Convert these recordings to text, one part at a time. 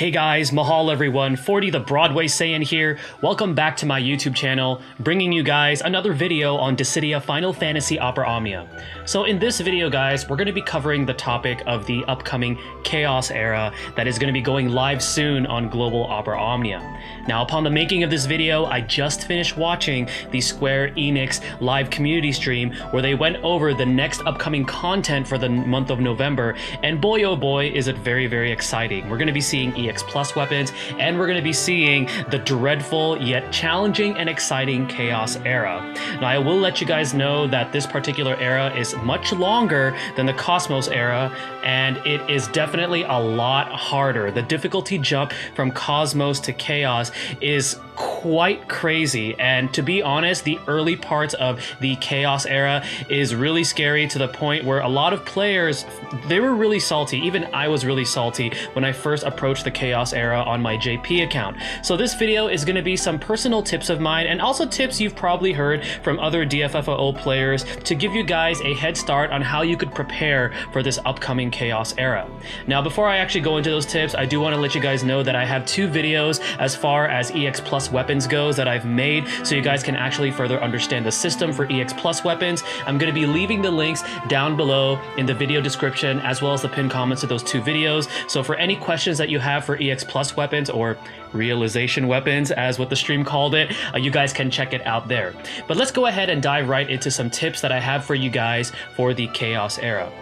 Hey guys, mahal everyone, 40 the Broadway Saiyan here. Welcome back to my YouTube channel, bringing you guys another video on Dissidia Final Fantasy Opera Omnia. So in this video guys, we're going to be covering the topic of the upcoming Chaos era that is going to be going live soon on Global Opera Omnia. Now upon the making of this video, I just finished watching the Square Enix live community stream where they went over the next upcoming content for the month of November, and boy oh boy is it very exciting. We're going to be seeing EX Plus weapons, and we're going to be seeing the dreadful yet challenging and exciting Chaos era. Now I will let you guys know that this particular era is much longer than the Cosmos era, and it is definitely a lot harder. The difficulty jump from Cosmos to Chaos is quite crazy, and to be honest, the early parts of the Chaos era is really scary, to the point where a lot of players, they were really salty. Even I was really salty when I first approached the Chaos era on my JP account. So this video is going to be some personal tips of mine, and also tips you've probably heard from other DFFOO players, to give you guys a head start on how you could prepare for this upcoming Chaos era. Now before I actually go into those tips, I do want to let you guys know that I have two videos as far as EX Plus weapons goes that I've made, so you guys can actually further understand the system for EX Plus weapons. I'm going to be leaving the links down below in the video description, as well as the pinned comments of those two videos. So for any questions that you have for EX Plus weapons, or realization weapons as what the stream called it, you guys can check it out there. But let's go ahead and dive right into some tips that I have for you guys for the Chaos era.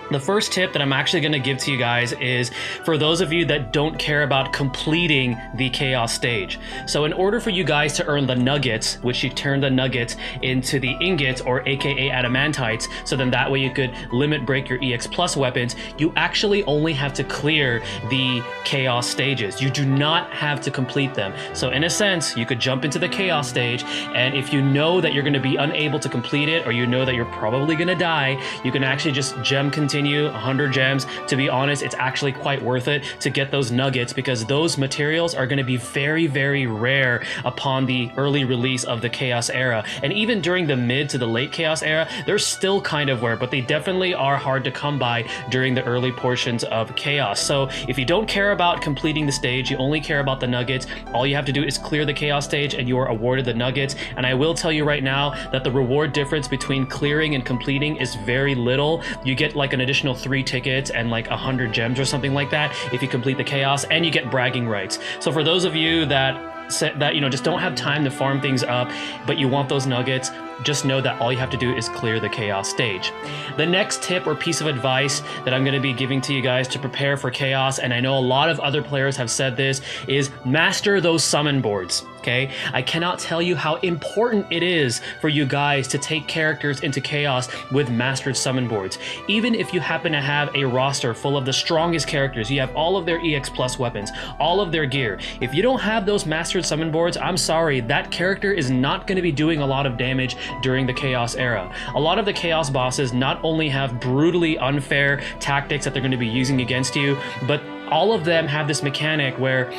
The first tip that I'm actually going to give to you guys is for those of you that don't care about completing the Chaos stage. So in order for you guys to earn the nuggets, which you turn the nuggets into the ingots, or aka adamantites, so then that way you could limit break your EX Plus weapons, you actually only have to clear the Chaos stages. You do not have to complete them. So in a sense, you could jump into the Chaos stage, and if you know that you're going to be unable to complete it, or you know that you're probably going to die, you can actually just gem continue 100 gems. To be honest, it's actually quite worth it to get those nuggets, because those materials are going to be very rare upon the early release of the Chaos era. And even during the mid to the late Chaos era, they're still kind of rare, but they definitely are hard to come by during the early portions of Chaos. So if you don't care about completing the stage, you only care about the nuggets, all you have to do is clear the Chaos stage and you are awarded the nuggets. And I will tell you right now that the reward difference between clearing and completing is very little. You get like an additional 3 tickets and like 100 gems or something like that if you complete the Chaos, and you get bragging rights. So for those of you that just don't have time to farm things up, but you want those nuggets, just know that all you have to do is clear the Chaos stage. The next tip or piece of advice that I'm going to be giving to you guys to prepare for Chaos, and I know a lot of other players have said this, is master those summon boards. Okay, I cannot tell you how important it is for you guys to take characters into Chaos with mastered summon boards. Even if you happen to have a roster full of the strongest characters, you have all of their EX Plus weapons, all of their gear. If you don't have those mastered summon boards, I'm sorry, that character is not going to be doing a lot of damage during the Chaos era. A lot of the Chaos bosses not only have brutally unfair tactics that they're going to be using against you, but all of them have this mechanic where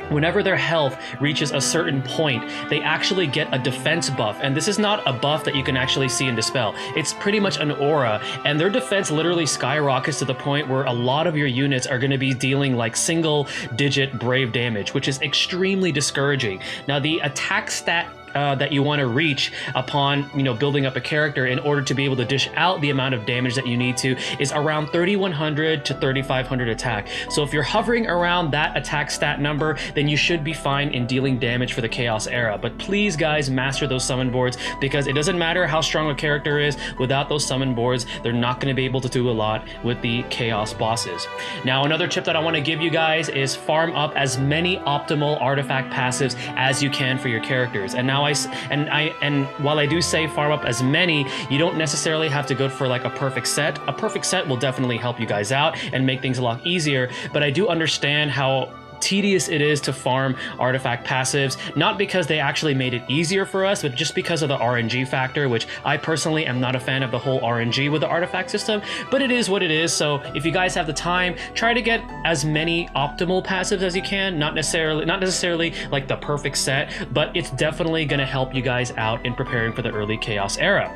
whenever their health reaches a certain point, they actually get a defense buff. And this is not a buff that you can actually see in Dispel. It's pretty much an aura, and their defense literally skyrockets to the point where a lot of your units are going to be dealing like single-digit brave damage, which is extremely discouraging. Now, the attack stat that you want to reach upon building up a character in order to be able to dish out the amount of damage that you need to is around 3100 to 3500 attack. So if you're hovering around that attack stat number, then you should be fine in dealing damage for the Chaos era. But please guys, master those summon boards, because it doesn't matter how strong a character is, without those summon boards they're not going to be able to do a lot with the Chaos bosses. Now another tip that I want to give you guys is farm up as many optimal artifact passives as you can for your characters. And now while I do say farm up as many, you don't necessarily have to go for like a perfect set. A perfect set will definitely help you guys out and make things a lot easier, but I do understand how tedious it is to farm artifact passives, not because they actually made it easier for us, but just because of the RNG factor, which I personally am not a fan of the whole RNG with the artifact system, but it is what it is. So if you guys have the time, try to get as many optimal passives as you can, not necessarily like the perfect set, but it's definitely going to help you guys out in preparing for the early Chaos era.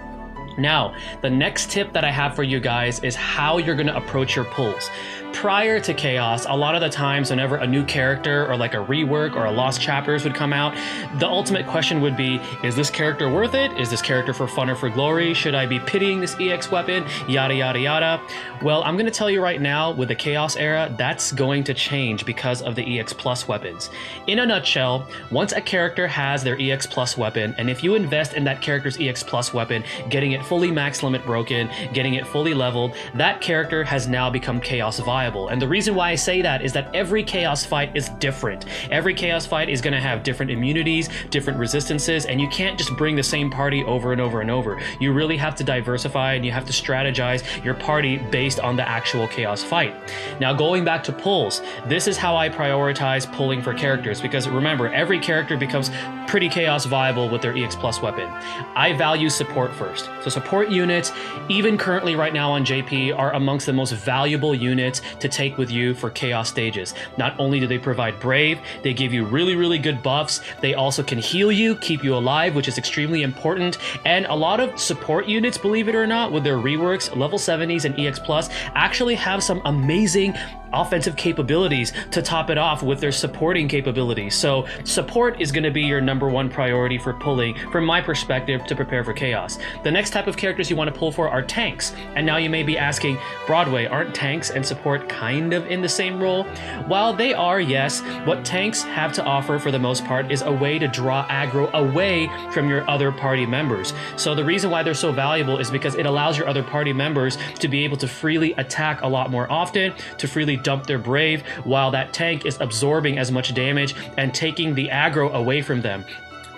Now, the next tip that I have for you guys is how you're going to approach your pulls. Prior to Chaos, a lot of the times whenever a new character or like a rework or a lost chapters would come out, the ultimate question would be, is this character worth it? Is this character for fun or for glory? Should I be pitying this EX weapon? Yada, yada, yada. Well, I'm going to tell you right now, with the Chaos era, that's going to change because of the EX Plus weapons. In a nutshell, once a character has their EX Plus weapon, and if you invest in that character's EX Plus weapon, getting it fully max limit broken, getting it fully leveled, that character has now become Chaos viable. And the reason why I say that is that every Chaos fight is different. Every Chaos fight is going to have different immunities, different resistances, and you can't just bring the same party over and over and over. You really have to diversify and you have to strategize your party based on the actual Chaos fight. Now, going back to pulls, this is how I prioritize pulling for characters, because remember, every character becomes pretty Chaos viable with their EX Plus weapon. I value support first. So support units, even currently right now on JP, are amongst the most valuable units to take with you for Chaos stages. Not only do they provide Brave, they give you really, really good buffs. They also can heal you, keep you alive, which is extremely important. And a lot of support units, believe it or not, with their reworks, level 70s and EX Plus, actually have some amazing offensive capabilities to top it off with their supporting capabilities. So support is going to be your #1 priority for pulling, from my perspective, to prepare for Chaos. The next type of characters you want to pull for are tanks. And now you may be asking, Broadway, aren't tanks and support kind of in the same role? While they are, yes, what tanks have to offer for the most part is a way to draw aggro away from your other party members. So the reason why they're so valuable is because it allows your other party members to be able to freely attack a lot more often, to freely dump their Brave, while that tank is absorbing as much damage and taking the aggro away from them.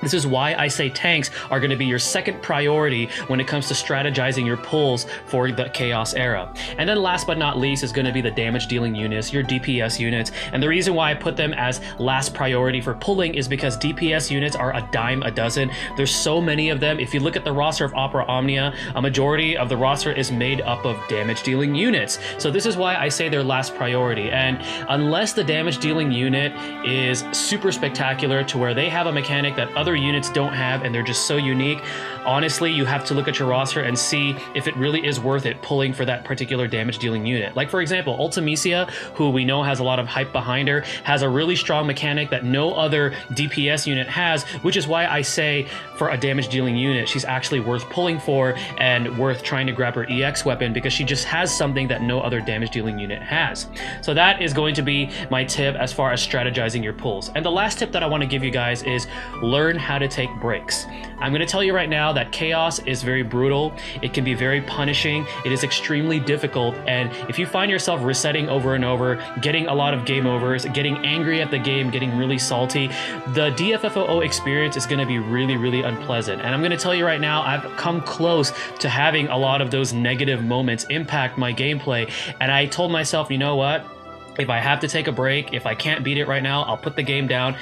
This is why I say tanks are going to be your second priority when it comes to strategizing your pulls for the Chaos era. And then last but not least is going to be the damage dealing units, your DPS units. And the reason why I put them as last priority for pulling is because DPS units are a dime a dozen. There's so many of them. If you look at the roster of Opera Omnia, a majority of the roster is made up of damage dealing units. So this is why I say they're last priority. And unless the damage dealing unit is super spectacular to where they have a mechanic that other units don't have and they're just so unique, honestly, you have to look at your roster and see if it really is worth it pulling for that particular damage dealing unit. Like, for example, Ultimisia, who we know has a lot of hype behind her, has a really strong mechanic that no other DPS unit has, which is why I say for a damage dealing unit, she's actually worth pulling for and worth trying to grab her EX weapon, because she just has something that no other damage dealing unit has. So that is going to be my tip as far as strategizing your pulls. And the last tip that I want to give you guys is learn how to take breaks. I'm going to tell you right now that Chaos is very brutal. It can be very punishing. It is extremely difficult. And if you find yourself resetting over and over, getting a lot of game overs, getting angry at the game, getting really salty, the DFFOO experience is going to be really, really unpleasant. And I'm going to tell you right now, I've come close to having a lot of those negative moments impact my gameplay. And I told myself, you know what? If I have to take a break, if I can't beat it right now, I'll put the game down,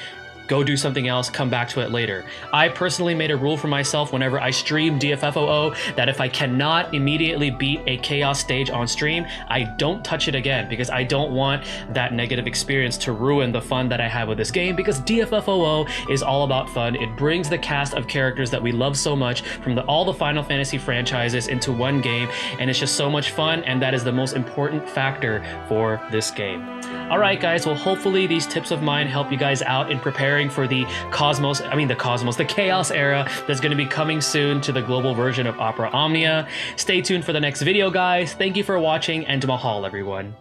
go do something else, come back to it later. I personally made a rule for myself whenever I stream DFFOO that if I cannot immediately beat a Chaos stage on stream, I don't touch it again, because I don't want that negative experience to ruin the fun that I have with this game, because DFFOO is all about fun. It brings the cast of characters that we love so much from all the Final Fantasy franchises into one game, and it's just so much fun, and that is the most important factor for this game. Alright guys, well hopefully these tips of mine help you guys out in preparing for the Chaos era that's going to be coming soon to the global version of Opera Omnia. Stay tuned for the next video guys. Thank you for watching, and mahal everyone.